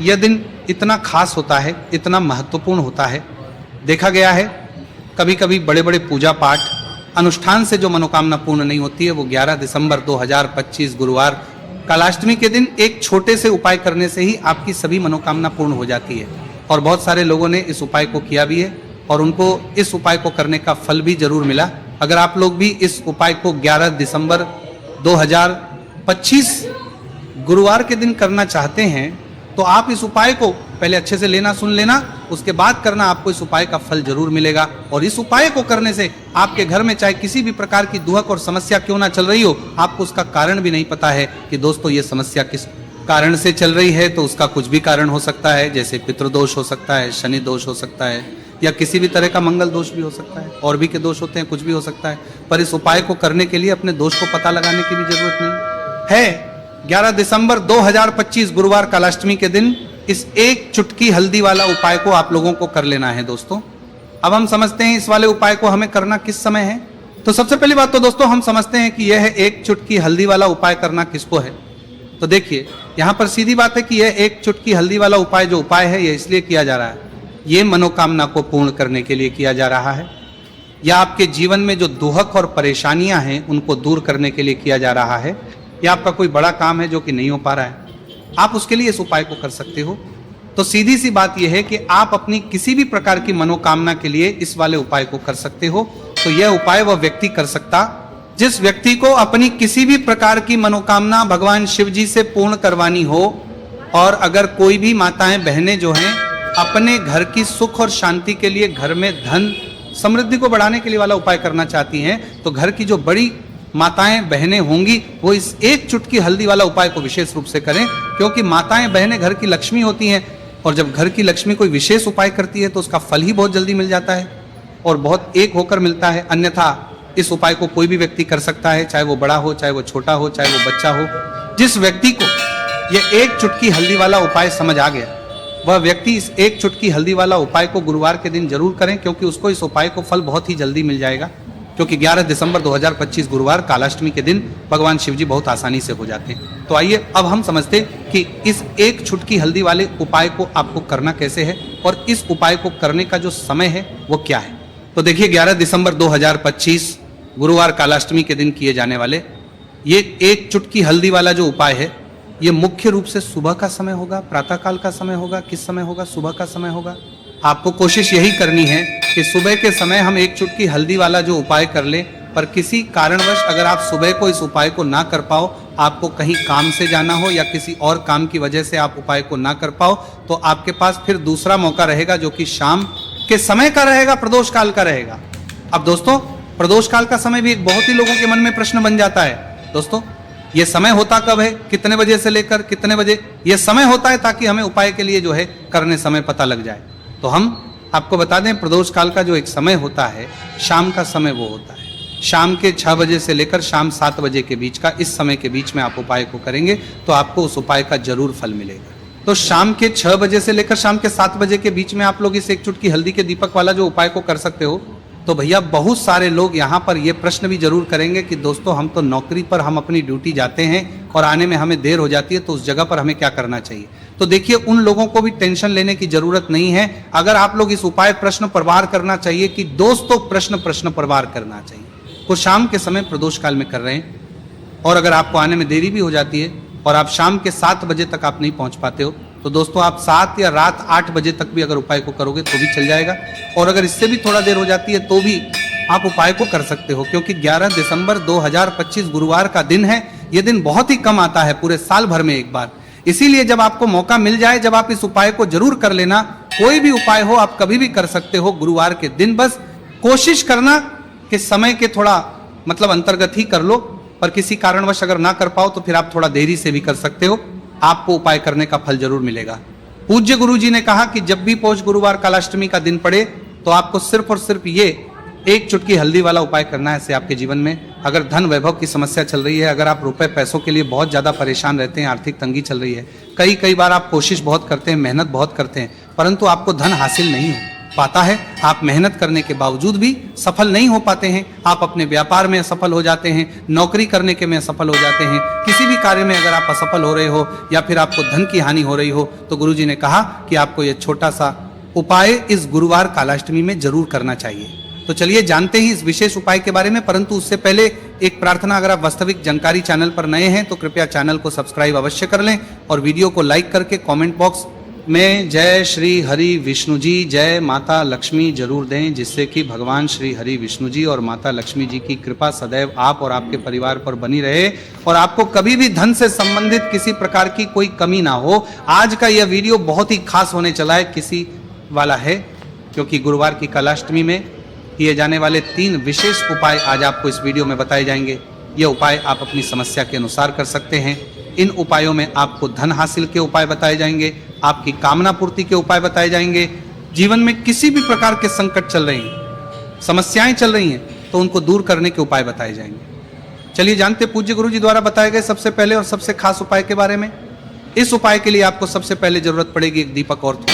यह दिन इतना खास होता है, इतना महत्वपूर्ण होता है। देखा गया है कभी कभी बड़े बड़े पूजा पाठ अनुष्ठान से जो मनोकामना पूर्ण नहीं होती है, वो 11 दिसंबर 2025 गुरुवार कालाष्टमी के दिन एक छोटे से उपाय करने से ही आपकी सभी मनोकामना पूर्ण हो जाती है। और बहुत सारे लोगों ने इस उपाय को किया भी है और उनको इस उपाय को करने का फल भी जरूर मिला। अगर आप लोग भी इस उपाय को 11 दिसंबर 2025 गुरुवार के दिन करना चाहते हैं तो आप इस उपाय को पहले अच्छे से लेना, सुन लेना, उसके बाद करना, आपको इस उपाय का फल जरूर मिलेगा। और इस उपाय को करने से आपके घर में चाहे किसी भी प्रकार की दुहक और समस्या क्यों ना चल रही हो, आपको उसका कारण भी नहीं पता है कि दोस्तों ये समस्या किस कारण से चल रही है, तो उसका कुछ भी कारण हो सकता है। जैसे पितृदोष हो सकता है, शनि दोष हो सकता है, या किसी भी तरह का मंगल दोष भी हो सकता है, और भी के दोष होते हैं, कुछ भी हो सकता है। पर इस उपाय को करने के लिए अपने दोष को पता लगाने की भी जरूरत नहीं है। 11 दिसंबर 2025 गुरुवार कालाष्टमी के दिन इस एक चुटकी हल्दी वाला उपाय को आप लोगों को कर लेना है दोस्तों। अब हम समझते हैं इस वाले उपाय को हमें करना किस समय है। तो सबसे पहली बात तो दोस्तों हम समझते हैं कि यह एक चुटकी हल्दी वाला उपाय करना किसको है। तो देखिए यहां पर सीधी बात है कि यह एक चुटकी हल्दी वाला उपाय जो उपाय है यह इसलिए किया जा रहा है, यह मनोकामना को पूर्ण करने के लिए किया जा रहा है, या आपके जीवन में जो दुहक और परेशानियां हैं उनको दूर करने के लिए किया जा रहा है, या आपका कोई बड़ा काम है जो कि नहीं हो पा रहा है, आप उसके लिए इस उपाय को कर सकते हो। तो सीधी सी बात यह है कि आप अपनी किसी भी प्रकार की मनोकामना के लिए इस वाले उपाय को कर सकते हो। तो यह उपाय वह व्यक्ति कर सकता जिस व्यक्ति को अपनी किसी भी प्रकार की मनोकामना भगवान शिव जी से पूर्ण करवानी हो। और अगर कोई भी माताएं बहनें जो हैं अपने घर की सुख और शांति के लिए, घर में धन समृद्धि को बढ़ाने के लिए वाला उपाय करना चाहती हैं, तो घर की जो बड़ी माताएं बहनें होंगी वो इस एक चुटकी हल्दी वाला उपाय को विशेष रूप से करें, क्योंकि माताएं बहनें घर की लक्ष्मी होती हैं और जब घर की लक्ष्मी कोई विशेष उपाय करती है तो उसका फल ही बहुत जल्दी मिल जाता है और बहुत एक होकर मिलता है। अन्यथा इस उपाय को कोई भी व्यक्ति कर सकता है, चाहे वो बड़ा हो, चाहे वो छोटा हो, चाहे वो बच्चा हो। जिस व्यक्ति को यह एक चुटकी हल्दी वाला उपाय समझ आ गया वह व्यक्ति इस एक चुटकी हल्दी वाला उपाय को गुरुवार के दिन जरूर करें, क्योंकि उसको इस उपाय को फल बहुत ही जल्दी मिल जाएगा। क्योंकि 11 दिसंबर 2025 गुरुवार कालाष्टमी के दिन भगवान शिव जी बहुत आसानी से हो जाते हैं। तो आइए अब हम समझते हैं कि इस एक चुटकी हल्दी वाले उपाय को आपको करना कैसे है और इस उपाय को करने का जो समय है वो क्या है। तो देखिए 11 दिसंबर 2025 गुरुवार कालाष्टमी के दिन किए जाने वाले ये एक चुटकी हल्दी वाला जो उपाय है ये मुख्य रूप से सुबह का समय होगा, प्रातःकाल का समय होगा, किस समय होगा, सुबह का समय होगा। आपको कोशिश यही करनी है कि सुबह के समय हम एक चुटकी हल्दी वाला जो उपाय कर लें। पर किसी कारणवश अगर आप सुबह को इस उपाय को ना कर पाओ, आपको कहीं काम से जाना हो या किसी और काम की वजह से आप उपाय को ना कर पाओ, तो आपके पास फिर दूसरा मौका रहेगा जो कि शाम के समय का रहेगा, प्रदोष काल का रहेगा। अब दोस्तों प्रदोष काल का समय भी एक बहुत ही लोगों के मन में प्रश्न बन जाता है। दोस्तों ये समय होता कब है, कितने बजे से लेकर कितने बजे ये समय होता है, ताकि हमें उपाय के लिए जो है करने समय पता लग जाए। तो हम आपको बता दें प्रदोष काल का जो एक समय होता है, शाम का समय वो होता है। शाम के 6 बजे से लेकर शाम 7 बजे के बीच का, इस समय के बीच में आप उपाय को करेंगे तो आपको उस उपाय का जरूर फल मिलेगा। तो शाम के 6 बजे से लेकर शाम के 7 बजे के बीच में आप लोग इस एक चुटकी हल्दी के दीपक वाला जो उपाय को कर सकते हो। तो भैया बहुत सारे लोग यहाँ पर ये प्रश्न भी जरूर करेंगे कि दोस्तों हम तो नौकरी पर, हम अपनी ड्यूटी जाते हैं और आने में हमें देर हो जाती है, तो उस जगह पर हमें क्या करना चाहिए। तो देखिए उन लोगों को भी टेंशन लेने की जरूरत नहीं है। अगर आप लोग इस उपाय प्रश्न पर वार करना चाहिए कि दोस्तों प्रश्न पर वार करना चाहिए, तो शाम के समय प्रदोष काल में कर रहे हैं। और अगर आपको आने में देरी भी हो जाती है और आप शाम के 7 बजे तक आप नहीं पहुंच पाते हो, तो दोस्तों आप 7 या रात 8 बजे तक भी अगर उपाय को करोगे तो भी चल जाएगा। और अगर इससे भी थोड़ा देर हो जाती है तो भी आप उपाय को कर सकते हो, क्योंकि 11 दिसंबर 2025 गुरुवार का दिन है। यह दिन बहुत ही कम आता है पूरे साल भर में एक बार। इसीलिए जब आपको मौका मिल जाए, जब आप इस उपाय को जरूर कर लेना। कोई भी उपाय हो आप कभी भी कर सकते हो गुरुवार के दिन। बस कोशिश करना कि समय के थोड़ा मतलब अंतर्गत ही कर लो, पर किसी कारणवश अगर ना कर पाओ तो फिर आप थोड़ा देरी से भी कर सकते हो, आपको उपाय करने का फल जरूर मिलेगा। पूज्य गुरु जी ने कहा कि जब भी पौष गुरुवार कालाष्टमी का दिन पड़े तो आपको सिर्फ और सिर्फ ये एक चुटकी हल्दी वाला उपाय करना है। इससे आपके जीवन में अगर धन वैभव की समस्या चल रही है, अगर आप रुपए पैसों के लिए बहुत ज्यादा परेशान रहते हैं, आर्थिक तंगी चल रही है, कई बार आप कोशिश बहुत करते हैं, मेहनत बहुत करते हैं, परंतु आपको धन हासिल नहीं हो, पाता है। आप मेहनत करने के बावजूद भी सफल नहीं हो पाते हैं, आप अपने व्यापार में असफल हो जाते हैं, नौकरी करने के में असफल हो जाते हैं, किसी भी कार्य में अगर आप असफल हो रहे हो या फिर आपको धन की हानि हो रही हो, तो गुरुजी ने कहा कि आपको यह छोटा सा उपाय इस गुरुवार कालाष्टमी में जरूर करना चाहिए। तो चलिए जानते हैं इस विशेष उपाय के बारे में, परंतु उससे पहले एक प्रार्थना, अगर आप वास्तविक जानकारी चैनल पर नए हैं तो कृपया चैनल को सब्सक्राइब अवश्य कर लें और वीडियो को लाइक करके कमेंट बॉक्स में जय श्री हरि विष्णु जी, जय माता लक्ष्मी जरूर दें, जिससे कि भगवान श्री हरि विष्णु जी और माता लक्ष्मी जी की कृपा सदैव आप और आपके परिवार पर बनी रहे और आपको कभी भी धन से संबंधित किसी प्रकार की कोई कमी ना हो। आज का यह वीडियो बहुत ही खास होने चला है, किसी वाला है, क्योंकि गुरुवार की कालाष्टमी में किए जाने वाले 3 विशेष उपाय आज आपको इस वीडियो में बताए जाएंगे। ये उपाय आप अपनी समस्या के अनुसार कर सकते हैं। इन उपायों में आपको धन हासिल के उपाय बताए जाएंगे, आपकी कामना पूर्ति के उपाय बताए जाएंगे। जीवन में किसी भी प्रकार के संकट चल रहे हैं, समस्याएं चल रही हैं, तो उनको दूर करने के उपाय बताए जाएंगे। चलिए जानते पूज्य गुरु जी द्वारा बताए गए सबसे पहले और सबसे खास उपाय के बारे में। इस उपाय के लिए आपको सबसे पहले जरूरत पड़ेगी एक दीपक और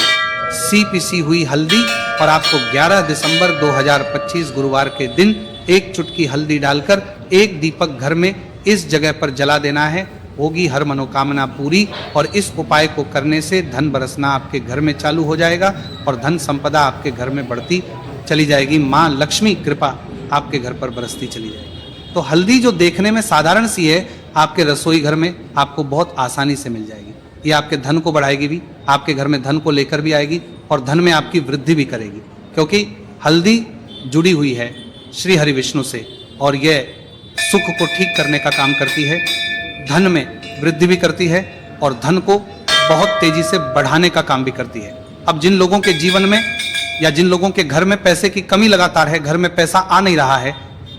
सी पिसी हुई हल्दी, और आपको 11 दिसंबर 2025 गुरुवार के दिन एक चुटकी हल्दी डालकर एक दीपक घर में इस जगह पर जला देना है। होगी हर मनोकामना पूरी, और इस उपाय को करने से धन बरसना आपके घर में चालू हो जाएगा और धन संपदा आपके घर में बढ़ती चली जाएगी। माँ लक्ष्मी कृपा आपके घर पर बरसती चली जाएगी। तो हल्दी जो देखने में साधारण सी है, आपके रसोई घर में आपको बहुत आसानी से मिल जाएगी। ये आपके धन को बढ़ाएगी भी, आपके घर में धन को लेकर भी आएगी और धन में आपकी वृद्धि भी करेगी, क्योंकि हल्दी जुड़ी हुई है श्री हरि विष्णु से और यह सुख को ठीक करने का काम करती है, धन में वृद्धि भी करती है और धन को बहुत तेजी से बढ़ाने का काम भी करती है। अब जिन लोगों के जीवन में या जिन लोगों के घर में पैसे की कमी लगातार है, घर में पैसा आ नहीं रहा है,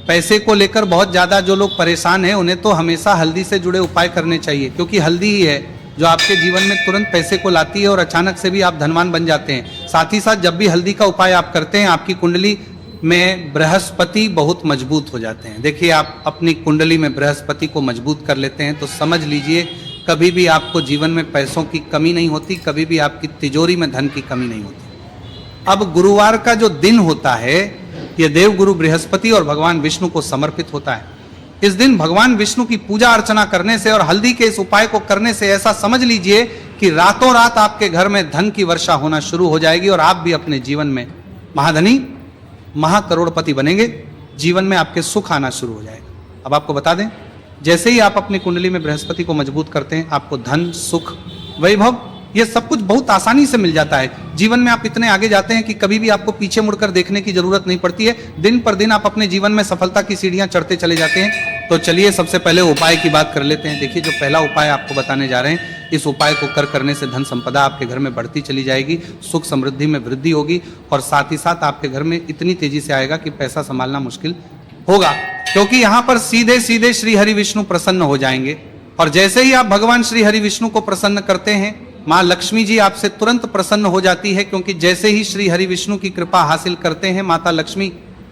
पैसे को लेकर बहुत ज्यादा जो लोग परेशान हैं, उन्हें तो हमेशा हल्दी से जुड़े उपाय करने चाहिए, क्योंकि हल्दी ही है जो आपके जीवन में तुरंत पैसे को लाती है और अचानक से भी आप धनवान बन जाते हैं। साथ ही साथ जब भी हल्दी का उपाय आप करते हैं, आपकी कुंडली में बृहस्पति बहुत मजबूत हो जाते हैं। देखिए, आप अपनी कुंडली में बृहस्पति को मजबूत कर लेते हैं तो समझ लीजिए कभी भी आपको जीवन में पैसों की कमी नहीं होती, कभी भी आपकी तिजोरी में धन की कमी नहीं होती। अब गुरुवार का जो दिन होता है, यह देवगुरु बृहस्पति और भगवान विष्णु को समर्पित होता है। इस दिन भगवान विष्णु की पूजा अर्चना करने से और हल्दी के इस उपाय को करने से ऐसा समझ लीजिए कि रातों रात आपके घर में धन की वर्षा होना शुरू हो जाएगी और आप भी अपने जीवन में महाधनी महाकरोड़पति बनेंगे, जीवन में आपके सुख आना शुरू हो जाएगा। अब आपको बता दें, जैसे ही आप अपनी कुंडली में बृहस्पति को मजबूत करते हैं, आपको धन, सुख, वैभव, ये सब कुछ बहुत आसानी से मिल जाता है। जीवन में आप इतने आगे जाते हैं कि कभी भी आपको पीछे मुड़कर देखने की जरूरत नहीं पड़ती है। दिन पर दिन आप अपने जीवन में सफलता की सीढ़ियां चढ़ते चले जाते हैं। तो चलिए सबसे पहले उपाय की बात कर लेते हैं। देखिए, जो पहला उपाय आपको बताने जा रहे हैं, इस उपाय को करने से धन संपदा आपके घर में बढ़ती चली जाएगी, सुख समृद्धि में वृद्धि होगी और साथ ही साथ आपके घर में इतनी तेजी से आएगा कि पैसा संभालना मुश्किल होगा, क्योंकि यहाँ पर सीधे सीधे श्री हरि विष्णु प्रसन्न हो जाएंगे। और जैसे ही आप भगवान श्री हरि विष्णु को प्रसन्न करते हैं, माँ लक्ष्मी जी आपसे तुरंत प्रसन्न हो जाती है, क्योंकि जैसे ही श्री हरि विष्णु की कृपा हासिल करते हैं, माता लक्ष्मी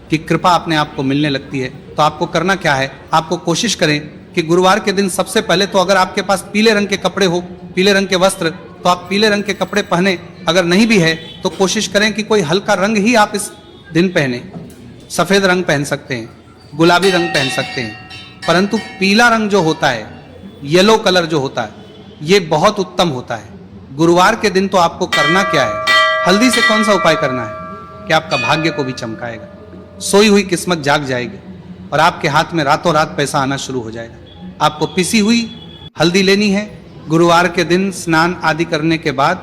की कृपा अपने आप को मिलने लगती है। तो आपको करना क्या है, आपको कोशिश करें कि गुरुवार के दिन सबसे पहले तो अगर आपके पास पीले रंग के कपड़े हो, पीले रंग के वस्त्र, तो आप पीले रंग के कपड़े पहने। अगर नहीं भी है तो कोशिश करें कि कोई हल्का रंग ही आप इस दिन पहने। सफेद रंग पहन सकते हैं, गुलाबी रंग पहन सकते हैं, परंतु पीला रंग जो होता है, येलो कलर जो होता है, ये बहुत उत्तम होता है। गुरुवार के दिन तो आपको करना क्या है, हल्दी से कौन सा उपाय करना है कि आपका भाग्य को भी चमकाएगा, सोई हुई किस्मत जाग जाएगी और आपके हाथ में रातों रात पैसा आना शुरू हो जाएगा। आपको पिसी हुई हल्दी लेनी है। गुरुवार के दिन स्नान आदि करने के बाद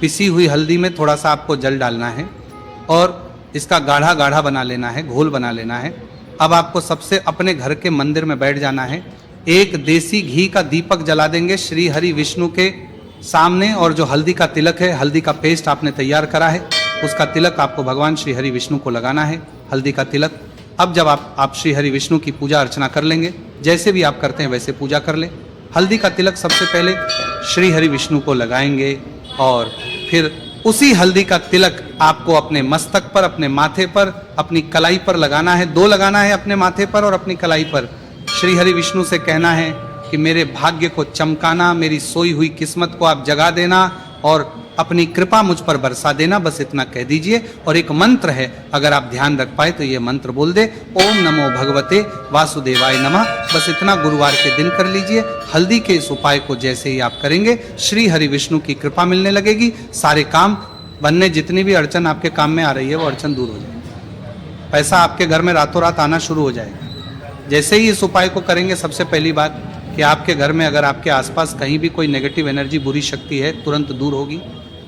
पिसी हुई हल्दी में थोड़ा सा आपको जल डालना है और इसका गाढ़ा गाढ़ा बना लेना है, घोल बना लेना है। अब आपको सबसे अपने घर के मंदिर में बैठ जाना है, एक देसी घी का दीपक जला देंगे श्री हरि विष्णु के सामने, और जो हल्दी का तिलक है, हल्दी का पेस्ट आपने तैयार करा है, उसका तिलक आपको भगवान श्री हरि विष्णु को लगाना है, हल्दी का तिलक। अब जब आप श्री हरि विष्णु की पूजा अर्चना कर लेंगे, जैसे भी आप करते हैं वैसे पूजा कर ले। हल्दी का तिलक सबसे पहले श्री हरि विष्णु को लगाएंगे और फिर उसी हल्दी का तिलक आपको अपने मस्तक पर, अपने माथे पर, अपनी कलाई पर लगाना है। 2 लगाना है, अपने माथे पर और अपनी कलाई पर। श्री हरि विष्णु से कहना है कि मेरे भाग्य को चमकाना, मेरी सोई हुई किस्मत को आप जगा देना, और अपनी कृपा मुझ पर बरसा देना, बस इतना कह दीजिए। और एक मंत्र है, अगर आप ध्यान रख पाए तो ये मंत्र बोल दे, ओम नमो भगवते वासुदेवाय नमः। बस इतना गुरुवार के दिन कर लीजिए। हल्दी के इस उपाय को जैसे ही आप करेंगे, श्री हरि विष्णु की कृपा मिलने लगेगी, सारे काम बनने, जितनी भी अड़चन आपके काम में आ रही है वो अड़चन दूर हो जाएगी, पैसा आपके घर में रातों रात आना शुरू हो जाएगा। जैसे ही इस उपाय को करेंगे, सबसे पहली बात कि आपके घर में अगर आपके आसपास कहीं भी कोई नेगेटिव एनर्जी, बुरी शक्ति है, तुरंत दूर होगी।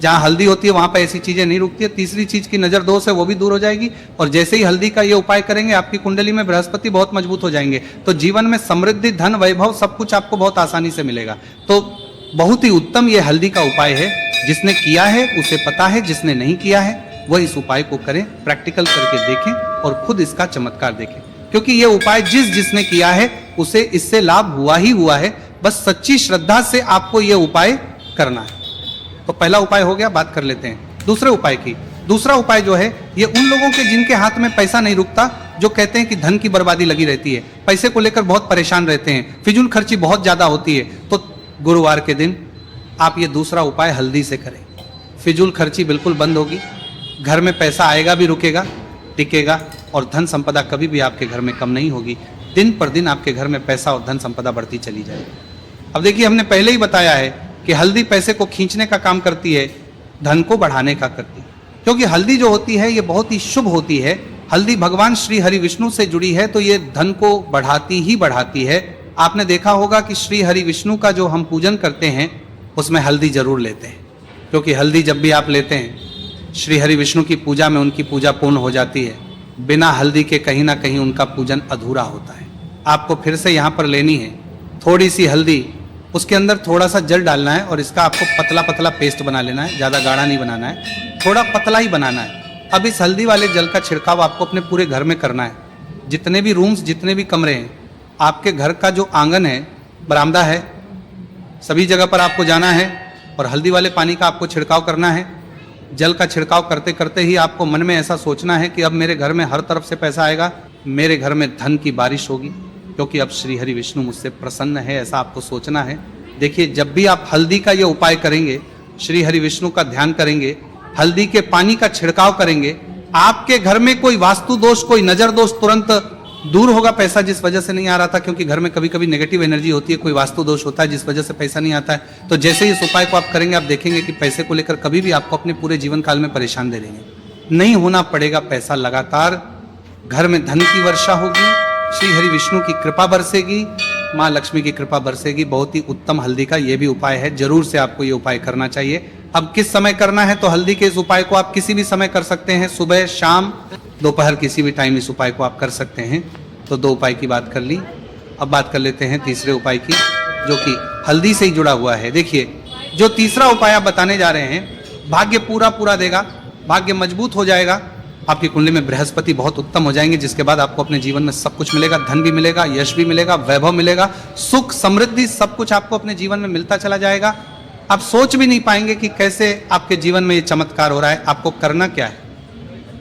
जहाँ हल्दी होती है वहां पर ऐसी चीजें नहीं रुकती है। तीसरी चीज की नजर दोष है वो भी दूर हो जाएगी। और जैसे ही हल्दी का ये उपाय करेंगे, आपकी कुंडली में बृहस्पति बहुत मजबूत हो जाएंगे, तो जीवन में समृद्धि, धन, वैभव सब कुछ आपको बहुत आसानी से मिलेगा। तो बहुत ही उत्तम ये हल्दी का उपाय है। जिसने किया है उसे पता है, जिसने नहीं किया है वह इस उपाय को करें, प्रैक्टिकल करके देखें और खुद इसका चमत्कार देखें। क्योंकि ये उपाय जिसने किया है उसे इससे लाभ हुआ ही हुआ है। बस सच्ची श्रद्धा से आपको ये उपाय करना है। तो पहला उपाय हो गया, बात कर लेते हैं दूसरे उपाय की। दूसरा उपाय जो है, ये उन लोगों के जिनके हाथ में पैसा नहीं रुकता, जो कहते हैं कि धन की बर्बादी लगी रहती है, पैसे को लेकर बहुत परेशान रहते हैं, फिजूल खर्ची बहुत ज्यादा होती है, तो गुरुवार के दिन आप ये दूसरा उपाय हल्दी से करें। फिजूल खर्ची बिल्कुल बंद होगी, घर में पैसा आएगा भी, रुकेगा, टिकेगा, और धन संपदा कभी भी आपके घर में कम नहीं होगी। दिन पर दिन आपके घर में पैसा और धन संपदा बढ़ती चली जाएगी। अब देखिए, हमने पहले ही बताया है कि हल्दी पैसे को खींचने का काम करती है, धन को बढ़ाने का करती है। क्योंकि हल्दी जो होती है ये बहुत ही शुभ होती है। हल्दी भगवान श्री हरि विष्णु से जुड़ी है, तो ये धन को बढ़ाती ही बढ़ाती है। आपने देखा होगा कि श्री हरि विष्णु का जो हम पूजन करते हैं उसमें हल्दी जरूर लेते हैं, क्योंकि हल्दी जब भी आप लेते हैं, श्री हरि विष्णु की पूजा में उनकी पूजा पूर्ण हो जाती है। बिना हल्दी के कहीं ना कहीं उनका पूजन अधूरा होता है। आपको फिर से यहाँ पर लेनी है थोड़ी सी हल्दी, उसके अंदर थोड़ा सा जल डालना है और इसका आपको पतला पतला पेस्ट बना लेना है। ज़्यादा गाढ़ा नहीं बनाना है, थोड़ा पतला ही बनाना है। अब इस हल्दी वाले जल का छिड़काव आपको अपने पूरे घर में करना है। जितने भी रूम्स, जितने भी कमरे हैं, आपके घर का जो आंगन है, बरामदा है, सभी जगह पर आपको जाना है और हल्दी वाले पानी का आपको छिड़काव करना है। जल का छिड़काव करते करते ही आपको मन में ऐसा सोचना है कि अब मेरे घर में हर तरफ से पैसा आएगा, मेरे घर में धन की बारिश होगी, क्योंकि अब श्री हरि विष्णु मुझसे प्रसन्न है, ऐसा आपको सोचना है। देखिए, जब भी आप हल्दी का ये उपाय करेंगे, श्री हरि विष्णु का ध्यान करेंगे, हल्दी के पानी का छिड़काव करेंगे, आपके घर में कोई वास्तु दोष, कोई नजर दोष तुरंत दूर होगा। पैसा जिस वजह से नहीं आ रहा था, क्योंकि घर में कभी कभी नेगेटिव एनर्जी होती है, कोई वास्तु दोष होता है जिस वजह से पैसा नहीं आता है, तो जैसे ही इस उपाय को आप करेंगे, आप देखेंगे कि पैसे को लेकर कभी भी आपको अपने पूरे जीवन काल में परेशान दे देंगे। नहीं होना पड़ेगा पैसा, लगातार घर में धन की वर्षा होगी, श्री हरि विष्णु की कृपा बरसेगी, माँ लक्ष्मी की कृपा बरसेगी। बहुत ही उत्तम हल्दी का ये भी उपाय है, जरूर से आपको ये उपाय करना चाहिए। अब किस समय करना है, तो हल्दी के इस उपाय को आप किसी भी समय कर सकते हैं, सुबह, शाम, दोपहर, किसी भी टाइम इस उपाय को आप कर सकते हैं। तो दो उपाय की बात कर ली। अब बात कर लेते हैं तीसरे उपाय की, जो कि हल्दी से ही जुड़ा हुआ है। देखिए, जो तीसरा उपाय आप बताने जा रहे हैं, भाग्य पूरा पूरा देगा, भाग्य मजबूत हो जाएगा, आपकी कुंडली में बृहस्पति बहुत उत्तम हो जाएंगे, जिसके बाद आपको अपने जीवन में सब कुछ मिलेगा, धन भी मिलेगा, यश भी मिलेगा, वैभव मिलेगा, सुख, समृद्धि, सब कुछ आपको अपने जीवन में मिलता चला जाएगा। आप सोच भी नहीं पाएंगे कि कैसे आपके जीवन में ये चमत्कार हो रहा है। आपको करना क्या है,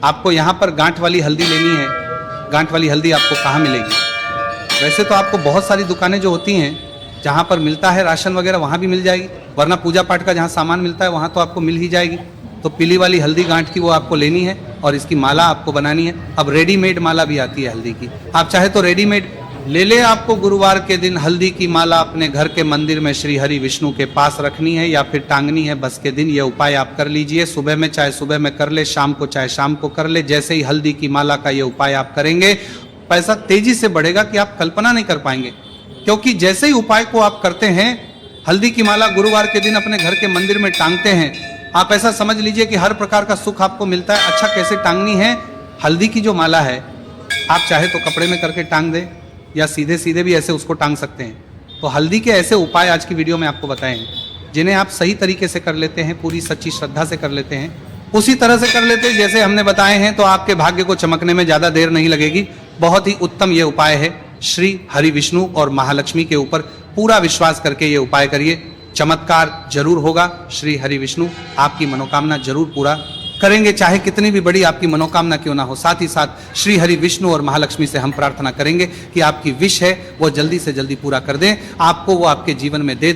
आपको यहाँ पर गांठ वाली हल्दी लेनी है। गांठ वाली हल्दी आपको कहाँ मिलेगी? वैसे तो आपको बहुत सारी दुकानें जो होती हैं, जहाँ पर मिलता है राशन वगैरह, वहाँ भी मिल जाएगी, वरना पूजा पाठ का जहाँ सामान मिलता है वहाँ तो आपको मिल ही जाएगी। तो पीली वाली हल्दी गांठ की वो आपको लेनी है और इसकी माला आपको बनानी है। अब रेडीमेड माला भी आती है हल्दी की, आप चाहे तो रेडीमेड ले ले। आपको गुरुवार के दिन हल्दी की माला अपने घर के मंदिर में श्री हरि विष्णु के पास रखनी है या फिर टांगनी है। बस के दिन ये उपाय आप कर लीजिए। सुबह में चाहे सुबह में कर ले, शाम को चाहे शाम को कर ले। जैसे ही हल्दी की माला का ये उपाय आप करेंगे, पैसा तेजी से बढ़ेगा कि आप कल्पना नहीं कर पाएंगे। क्योंकि जैसे ही उपाय को आप करते हैं, हल्दी की माला गुरुवार के दिन अपने घर के मंदिर में टांगते हैं, आप ऐसा समझ लीजिए कि हर प्रकार का सुख आपको मिलता है। अच्छा, कैसे टांगनी है? हल्दी की जो माला है, आप चाहे तो कपड़े में करके टांग दें या सीधे सीधे भी ऐसे उसको टांग सकते हैं। तो हल्दी के ऐसे उपाय आज की वीडियो में आपको बताए हैं, जिन्हें आप सही तरीके से कर लेते हैं, पूरी सच्ची श्रद्धा से कर लेते हैं, उसी तरह से कर लेते हैं जैसे हमने बताए हैं, तो आपके भाग्य को चमकने में ज़्यादा देर नहीं लगेगी। बहुत ही उत्तम ये उपाय है। श्री हरि विष्णु और महालक्ष्मी के ऊपर पूरा विश्वास करके ये उपाय करिए, चमत्कार जरूर होगा। श्री हरि विष्णु आपकी मनोकामना जरूर पूरा करेंगे, चाहे कितनी भी बड़ी आपकी मनोकामना क्यों ना हो। साथ ही साथ श्री हरि विष्णु और महालक्ष्मी से हम प्रार्थना करेंगे कि आपकी विश है वो जल्दी से जल्दी पूरा कर दें, आपको वो आपके जीवन में दे